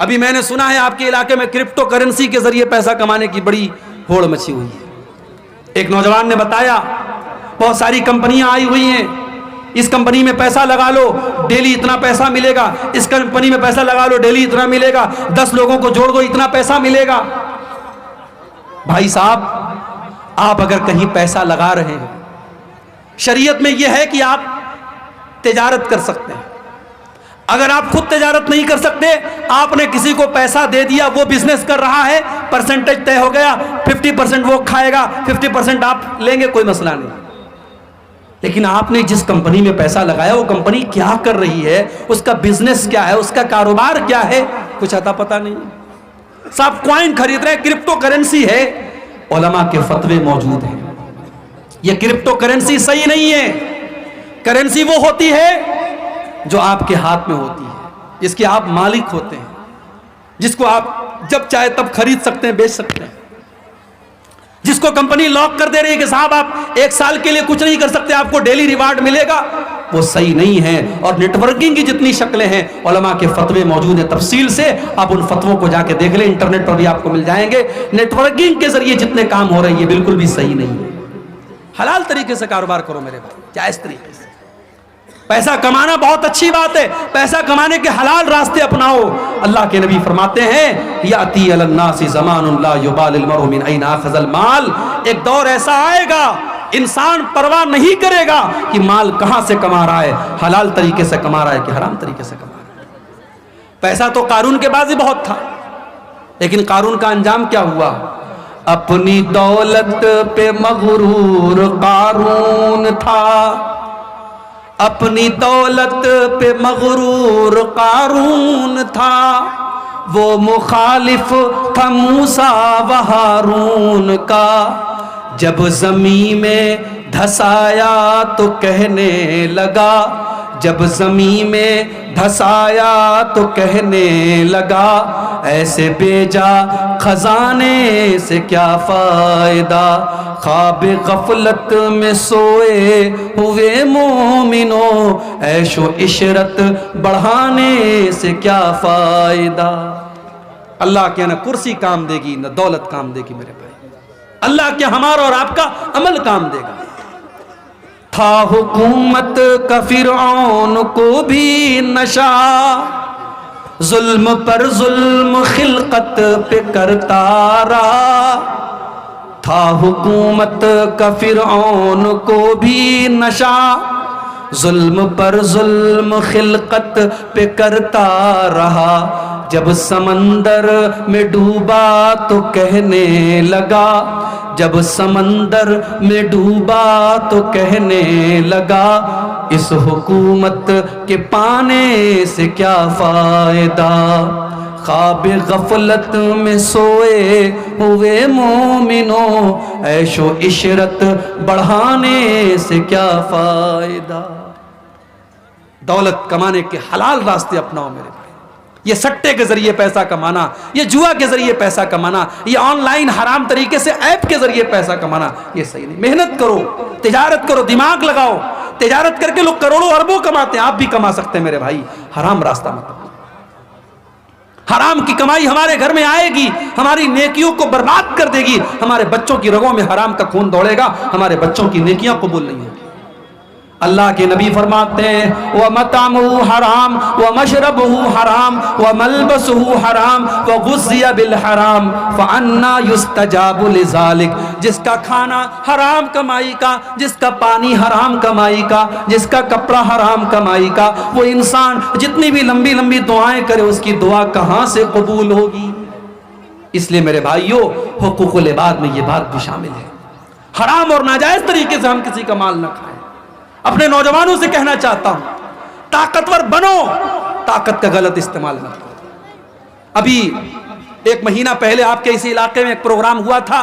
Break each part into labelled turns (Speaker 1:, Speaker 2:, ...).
Speaker 1: ابھی میں نے سنا ہے آپ کے علاقے میں کرپٹو کرنسی کے ذریعے پیسہ کمانے کی بڑی ہوڑ مچی ہوئی ہے. ایک نوجوان نے بتایا بہت ساری کمپنیاں آئی ہوئی ہیں, اس کمپنی میں پیسہ لگا لو ڈیلی اتنا پیسہ ملے گا, اس کمپنی میں پیسہ لگا لو ڈیلی اتنا ملے گا, 10 لوگوں کو جوڑ دو اتنا پیسہ ملے گا. بھائی صاحب, آپ اگر کہیں پیسہ لگا رہے ہیں, شریعت میں یہ ہے کہ آپ تجارت کر سکتے ہیں. اگر آپ خود تجارت نہیں کر سکتے, آپ نے کسی کو پیسہ دے دیا, وہ بزنس کر رہا ہے, پرسنٹیج طے ہو گیا, 50% وہ کھائے گا, 50% آپ لیں گے, کوئی مسئلہ نہیں. لیکن آپ نے جس کمپنی میں پیسہ لگایا وہ کمپنی کیا کر رہی ہے, اس کا بزنس کیا ہے, اس کا کاروبار کیا ہے, کچھ اتا پتہ نہیں. صاحب کوائن خرید رہے ہیں, کرپٹو کرنسی ہے, علماء کے فتوے موجود ہیں. یہ کرپٹو کرنسی صحیح نہیں ہے. کرنسی وہ ہوتی ہے جو آپ کے ہاتھ میں ہوتی ہے, جس کے آپ مالک ہوتے ہیں, جس کو آپ جب چاہے تب خرید سکتے ہیں, بیچ سکتے ہیں. جس کو کمپنی لاک کر دے رہی ہے کہ صاحب آپ 1 سال کے لیے کچھ نہیں کر سکتے, آپ کو ڈیلی ریوارڈ ملے گا, وہ صحیح نہیں ہے. اور نیٹ ورکنگ کی جتنی شکلیں ہیں, علماء کے فتوے موجود ہیں تفصیل سے, آپ ان فتووں کو جا کے دیکھ لیں, انٹرنیٹ پر بھی آپ کو مل جائیں گے. نیٹ ورکنگ کے ذریعے جتنے کام ہو رہے ہیں یہ بالکل بھی صحیح نہیں ہے. حلال طریقے سے کاروبار کرو میرے بھائی, جائز طریقے سے. پیسہ کمانا بہت اچھی بات ہے, پیسہ کمانے کے حلال راستے اپناؤ. اللہ کے نبی فرماتے ہیں یاتی علی الناس زمان لا یبال المرء من این اخذ المال, ایک دور ایسا آئے گا انسان پرواہ نہیں کرے گا کہ مال کہاں سے کما رہا ہے, حلال طریقے سے کما رہا ہے کہ حرام طریقے سے کما رہا ہے. پیسہ تو قارون کے پاس ہی بہت تھا, لیکن قارون کا انجام کیا ہوا؟ اپنی دولت پہ مغرور قارون تھا, اپنی دولت پہ مغرور قارون تھا, وہ مخالف تھا موسیٰ و ہارون کا. جب زمین میں دھسایا تو کہنے لگا, جب زمین میں دھسایا تو کہنے لگا, ایسے بیجا خزانے سے کیا فائدہ, خواب غفلت میں سوئے ہوئے مومنوں, عیش و عشرت بڑھانے سے کیا فائدہ. اللہ کے نہ کرسی کام دے گی نہ دولت کام دے گی میرے بھائی, اللہ کے ہمارا اور آپ کا عمل کام دے گا. تھا حکومت کا فرعون کو بھی نشہ, ظلم پر ظلم خلقت پہ کرتا رہا. تھا حکومت کا فرعون کو بھی نشہ, ظلم پر ظلم خلقت پہ کرتا رہا. جب سمندر میں ڈوبا تو کہنے لگا, جب سمندر میں ڈوبا تو کہنے لگا, اس حکومت کے پانے سے کیا فائدہ. خواب غفلت میں سوئے ہوئے مومنوں, عیش و عشرت بڑھانے سے کیا فائدہ. دولت کمانے کے حلال راستے اپناؤ میرے بھائی. یہ سٹے کے ذریعے پیسہ کمانا, یہ جوا کے ذریعے پیسہ کمانا, یہ آن لائن حرام طریقے سے ایپ کے ذریعے پیسہ کمانا, یہ صحیح نہیں. محنت کرو, تجارت کرو, دماغ لگاؤ. تجارت کر کے لوگ کروڑوں اربوں کماتے ہیں, آپ بھی کما سکتے ہیں میرے بھائی. حرام راستہ مت. حرام کی کمائی ہمارے گھر میں آئے گی, ہماری نیکیوں کو برباد کر دے گی. ہمارے بچوں کی رگوں میں حرام کا خون دوڑے گا, ہمارے بچوں کی نیکیاں قبول نہیں ہوگی. اللہ کے نبی فرماتے ہیں وَمَطْعَمُهُ حرام وَمَشْرَبُهُ حرام وَمَلْبَسُهُ حرام وَغُذِّيَ بِالْحَرَامِ فَأَنَّى يُسْتَجَابُ لِذَلِكَ. جس کا کھانا حرام کمائی کا, جس کا پانی حرام کمائی کا, جس کا کپڑا حرام کمائی کا, وہ انسان جتنی بھی لمبی لمبی دعائیں کرے اس کی دعا کہاں سے قبول ہوگی. اس لیے میرے بھائیوں, حقوق العباد میں یہ بات بھی شامل ہے. حرام اور ناجائز طریقے سے ہم کسی کا مال نہ کھائیں. اپنے نوجوانوں سے کہنا چاہتا ہوں, طاقتور بنو, طاقت کا غلط استعمال نہ کرو. ابھی 1 مہینہ پہلے آپ کے اسی علاقے میں ایک پروگرام ہوا تھا.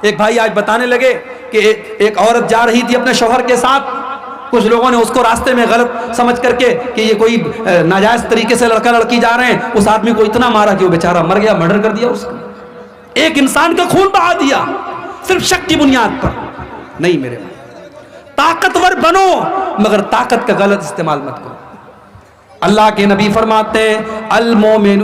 Speaker 1: ایک بھائی آج بتانے لگے کہ ایک عورت جا رہی تھی اپنے شوہر کے ساتھ, کچھ لوگوں نے اس کو راستے میں غلط سمجھ کر کے کہ یہ کوئی ناجائز طریقے سے لڑکا لڑکی جا رہے ہیں, اس آدمی کو اتنا مارا کہ وہ بیچارہ مر گیا, مرڈر کر دیا اس کا. ایک انسان کا خون بہا دیا صرف شک کی بنیاد پر. نہیں میرے بھائی, طاقتور بنو مگر طاقت کا غلط استعمال مت کرو. اللہ کے نبی فرماتے ہیں المومن